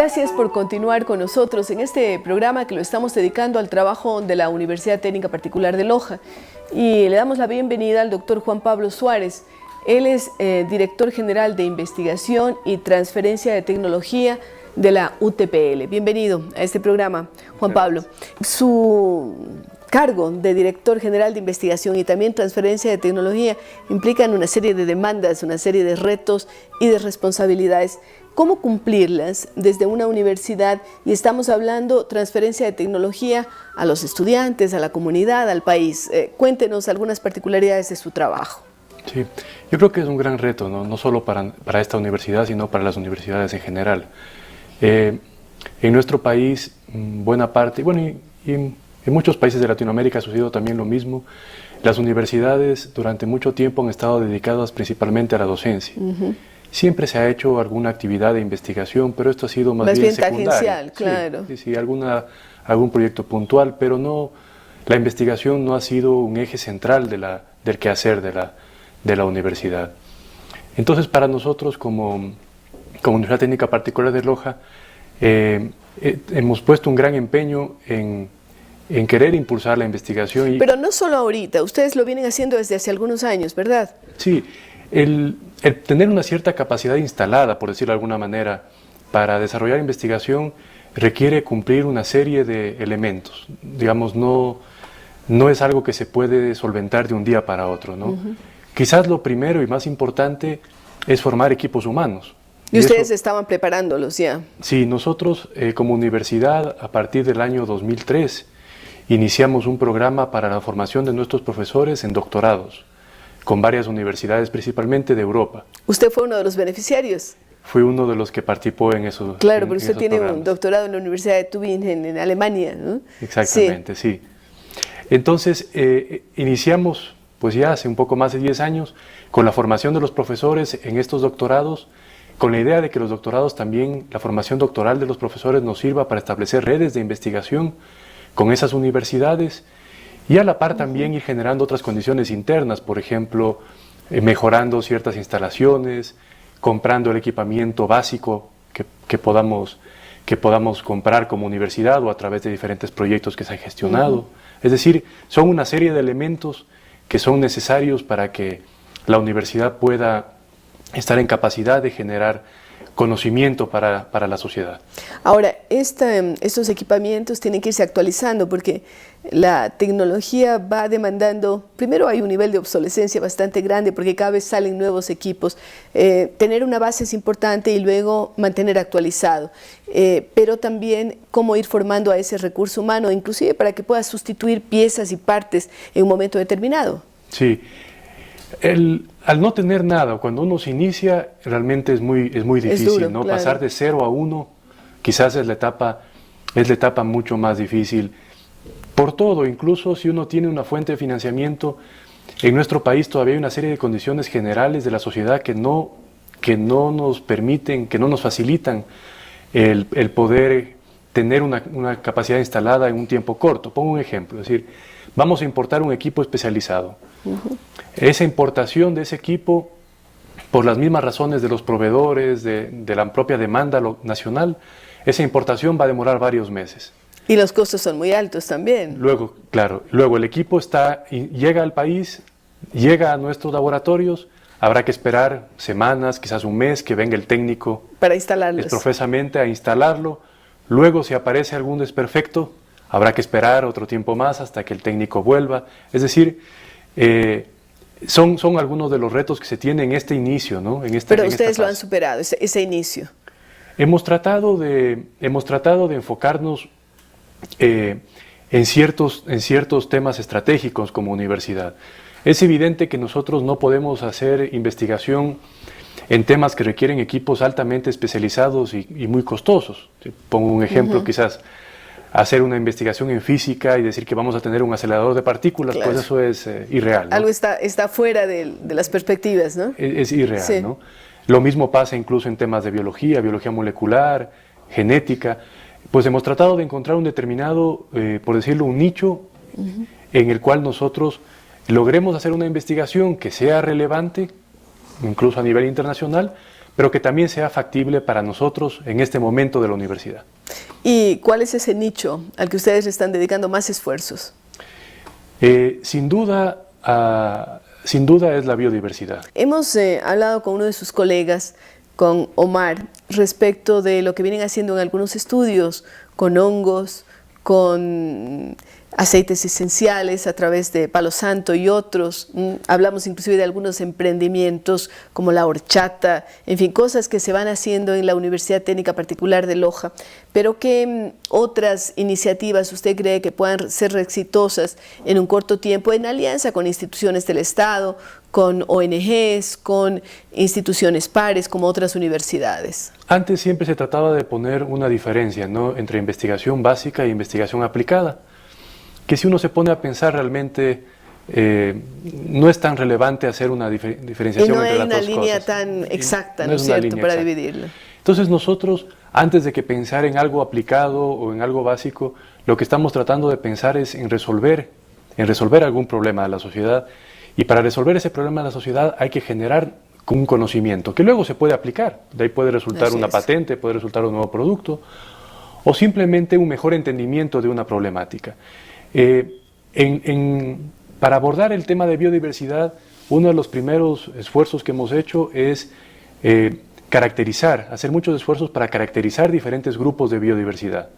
Gracias por continuar con nosotros en este programa que lo estamos dedicando al trabajo de la Universidad Técnica Particular de Loja. Y le damos la bienvenida al doctor Juan Pablo Suárez. Él es director general de Investigación y Transferencia de Tecnología de la UTPL. Bienvenido a este programa, Juan Pablo. Su cargo de director general de investigación y también transferencia de tecnología implican una serie de demandas, una serie de retos y de responsabilidades. ¿Cómo cumplirlas desde una universidad? Y estamos hablando transferencia de tecnología a los estudiantes, a la comunidad, al país. Cuéntenos algunas particularidades de su trabajo. Sí, yo creo que es un gran reto, no solo para esta universidad, sino para las universidades en general. En nuestro país, buena parte, y en muchos países de Latinoamérica ha sucedido también lo mismo. Las universidades durante mucho tiempo han estado dedicadas principalmente a la docencia. Siempre se ha hecho alguna actividad de investigación, pero esto ha sido más bien secundario. Tangencial, claro. Sí, algún proyecto puntual, pero no, la investigación no ha sido un eje central del quehacer de la universidad. Entonces, para nosotros como Universidad Técnica Particular de Loja, hemos puesto un gran empeño en querer impulsar la investigación. Pero no solo ahorita, ustedes lo vienen haciendo desde hace algunos años, ¿verdad? Sí, el tener una cierta capacidad instalada, por decirlo de alguna manera, para desarrollar investigación requiere cumplir una serie de elementos. Digamos, no es algo que se puede solventar de un día para otro, ¿no? Quizás lo primero y más importante es formar equipos humanos. ¿Y ustedes estaban preparándolos ya? Sí, nosotros como universidad, a partir del año 2003, iniciamos un programa para la formación de nuestros profesores en doctorados, con varias universidades, principalmente de Europa. ¿Usted fue uno de los beneficiarios? Fui uno de los que participó en esos Claro, pero usted tiene un doctorado en la Universidad de Tübingen, en Alemania, ¿no? Exactamente, sí. Entonces, iniciamos, pues ya hace un poco más de 10 años, con la formación de los profesores en estos doctorados, con la idea de que los doctorados también, la formación doctoral de los profesores nos sirva para establecer redes de investigación con esas universidades y a la par también ir generando otras condiciones internas, por ejemplo, mejorando ciertas instalaciones, comprando el equipamiento básico que podamos comprar como universidad o a través de diferentes proyectos que se han gestionado. Es decir, son una serie de elementos que son necesarios para que la universidad pueda estar en capacidad de generar conocimiento para la sociedad. Ahora, estos equipamientos tienen que irse actualizando porque la tecnología va demandando, primero hay un nivel de obsolescencia bastante grande porque cada vez salen nuevos equipos. Tener una base es importante y luego mantener actualizado, pero también cómo ir formando a ese recurso humano, inclusive para que pueda sustituir piezas y partes en un momento determinado. Sí. Al no tener nada, cuando uno se inicia, realmente es muy difícil, duro, ¿no? Claro. Pasar de 0 a 1, quizás es la etapa mucho más difícil. Por todo, incluso si uno tiene una fuente de financiamiento, en nuestro país todavía hay una serie de condiciones generales de la sociedad que no nos permiten, que no nos facilitan el poder tener una capacidad instalada en un tiempo corto. Pongo un ejemplo, es decir, vamos a importar un equipo especializado. Esa importación de ese equipo, por las mismas razones de los proveedores, de la propia demanda nacional, esa importación va a demorar varios meses. Y los costos son muy altos también. Luego, claro, el equipo llega al país, llega a nuestros laboratorios, habrá que esperar semanas, quizás un mes, que venga el técnico para instalarlos. Profesamente a instalarlo. Luego, si aparece algún desperfecto, habrá que esperar otro tiempo más hasta que el técnico vuelva. Es decir, son algunos de los retos que se tienen en este inicio, ¿no? Pero ustedes lo han superado, ese inicio. Hemos tratado de enfocarnos en ciertos temas estratégicos como universidad. Es evidente que nosotros no podemos hacer investigación en temas que requieren equipos altamente especializados y muy costosos. Pongo un ejemplo, quizás hacer una investigación en física y decir que vamos a tener un acelerador de partículas, claro. Pues eso es irreal, ¿no? Algo está fuera de las perspectivas, ¿no? Es irreal, sí. ¿no? Lo mismo pasa incluso en temas de biología molecular, genética. Pues hemos tratado de encontrar un determinado, por decirlo, un nicho en el cual nosotros logremos hacer una investigación que sea relevante, incluso a nivel internacional, pero que también sea factible para nosotros en este momento de la universidad. ¿Y cuál es ese nicho al que ustedes le están dedicando más esfuerzos? Sin duda es la biodiversidad. Hemos hablado con uno de sus colegas, con Omar, respecto de lo que vienen haciendo en algunos estudios con hongos, con aceites esenciales a través de palo santo y otros. Hablamos inclusive de algunos emprendimientos como la horchata, en fin, cosas que se van haciendo en la Universidad Técnica Particular de Loja. Pero ¿qué otras iniciativas usted cree que puedan ser exitosas en un corto tiempo en alianza con instituciones del Estado, con ONGs, con instituciones pares como otras universidades? Antes siempre se trataba de poner una diferencia, ¿no?, entre investigación básica e investigación aplicada, que si uno se pone a pensar realmente no es tan relevante hacer una diferenciación entre las dos cosas. Y no hay una línea tan exacta, ¿no es cierto?, para dividirla. Entonces nosotros, antes de que pensar en algo aplicado o en algo básico, lo que estamos tratando de pensar es en resolver algún problema de la sociedad, y para resolver ese problema de la sociedad hay que generar un conocimiento que luego se puede aplicar. De ahí puede resultar una patente, puede resultar un nuevo producto, o simplemente un mejor entendimiento de una problemática. Para abordar el tema de biodiversidad, uno de los primeros esfuerzos que hemos hecho es hacer muchos esfuerzos para caracterizar diferentes grupos de biodiversidad.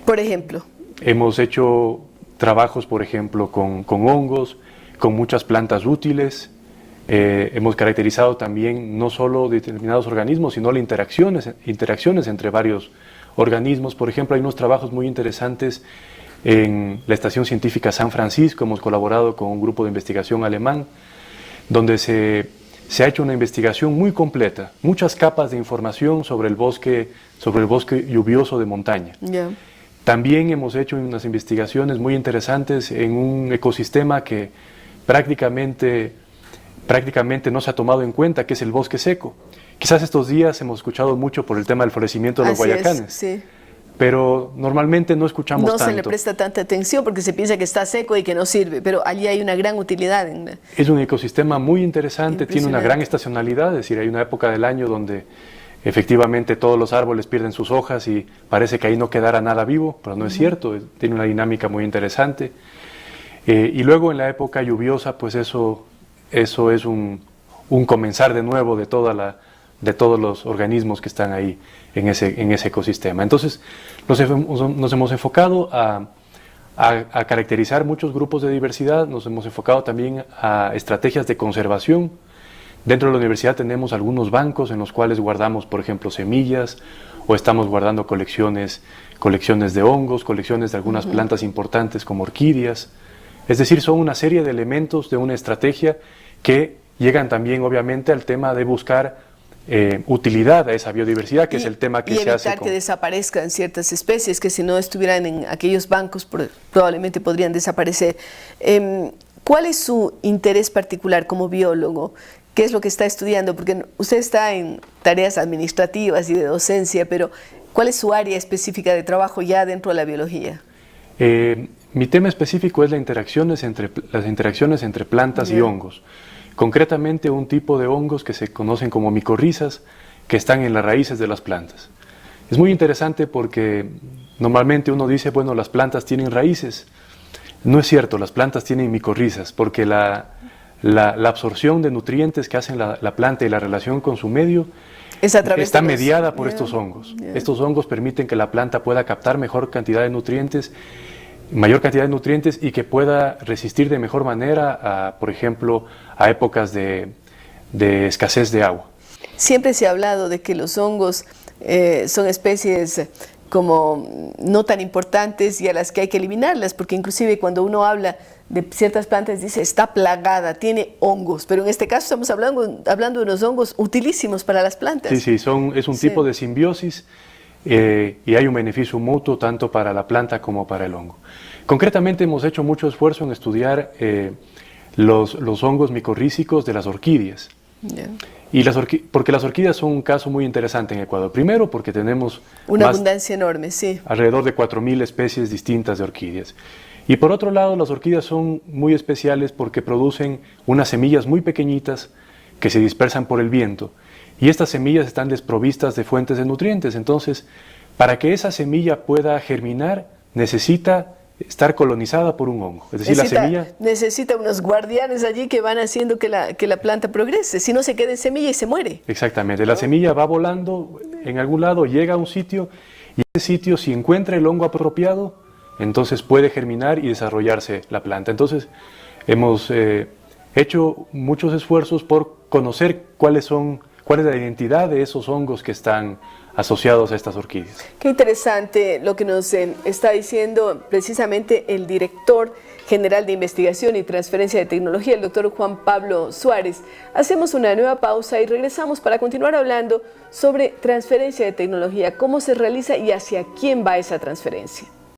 Por ejemplo. Hemos hecho trabajos, por ejemplo, con hongos, con muchas plantas útiles. Hemos caracterizado también no solo determinados organismos, sino las interacciones entre varios organismos. Por ejemplo, hay unos trabajos muy interesantes en la Estación Científica San Francisco. Hemos colaborado con un grupo de investigación alemán, donde se ha hecho una investigación muy completa, muchas capas de información sobre el bosque lluvioso de montaña. Yeah. También hemos hecho unas investigaciones muy interesantes en un ecosistema que prácticamente no se ha tomado en cuenta, que es el bosque seco. Quizás estos días hemos escuchado mucho por el tema del florecimiento de los guayacanes. Sí. Pero normalmente no escuchamos tanto. No se le presta tanta atención porque se piensa que está seco y que no sirve, pero allí hay una gran utilidad. Es un ecosistema muy interesante, tiene una gran estacionalidad, es decir, hay una época del año donde efectivamente todos los árboles pierden sus hojas y parece que ahí no quedará nada vivo, pero no es cierto, tiene una dinámica muy interesante. Y luego en la época lluviosa, pues eso es un comenzar de nuevo de todos los organismos que están ahí en ese ecosistema. Entonces nos hemos enfocado a caracterizar muchos grupos de diversidad, nos hemos enfocado también a estrategias de conservación. Dentro de la universidad tenemos algunos bancos en los cuales guardamos, por ejemplo, semillas, o estamos guardando colecciones de hongos, colecciones de algunas plantas importantes como orquídeas. Es decir, son una serie de elementos de una estrategia que llegan también, obviamente, al tema de buscar utilidad a esa biodiversidad, que es el tema que se hace. Y evitar que desaparezcan ciertas especies que si no estuvieran en aquellos bancos probablemente podrían desaparecer. ¿Cuál es su interés particular como biólogo? ¿Qué es lo que está estudiando? Porque usted está en tareas administrativas y de docencia, pero ¿cuál es su área específica de trabajo ya dentro de la biología? Mi tema específico es las interacciones entre plantas y hongos. Concretamente un tipo de hongos que se conocen como micorrizas, que están en las raíces de las plantas. Es muy interesante porque normalmente uno dice, bueno, las plantas tienen raíces. No es cierto, las plantas tienen micorrizas, porque la absorción de nutrientes que hacen la planta y la relación con su medio está mediada por estos hongos. Estos hongos permiten que la planta pueda captar mayor cantidad de nutrientes y que pueda resistir de mejor manera, por ejemplo, a épocas de escasez de agua. Siempre se ha hablado de que los hongos son especies como no tan importantes y a las que hay que eliminarlas, porque inclusive cuando uno habla de ciertas plantas dice está plagada, tiene hongos, pero en este caso estamos hablando de unos hongos utilísimos para las plantas. Sí, es un tipo de simbiosis y hay un beneficio mutuo tanto para la planta como para el hongo. Concretamente hemos hecho mucho esfuerzo en estudiar los hongos micorrízicos de las orquídeas. Y porque las orquídeas son un caso muy interesante en Ecuador. Primero porque tenemos una abundancia enorme, sí. Alrededor de 4.000 especies distintas de orquídeas. Y por otro lado, las orquídeas son muy especiales porque producen unas semillas muy pequeñitas que se dispersan por el viento y estas semillas están desprovistas de fuentes de nutrientes. Entonces, para que esa semilla pueda germinar, necesita estar colonizada por un hongo. Es decir, la semilla necesita unos guardianes allí que van haciendo que la planta progrese, si no se queda en semilla y se muere. Exactamente, la semilla va volando en algún lado, llega a un sitio, y ese sitio, si encuentra el hongo apropiado, entonces puede germinar y desarrollarse la planta. Entonces, hemos hecho muchos esfuerzos por conocer cuál es la identidad de esos hongos que están asociados a estas orquídeas. Qué interesante lo que nos está diciendo precisamente el director general de Investigación y Transferencia de Tecnología, el doctor Juan Pablo Suárez. Hacemos una nueva pausa y regresamos para continuar hablando sobre transferencia de tecnología, cómo se realiza y hacia quién va esa transferencia.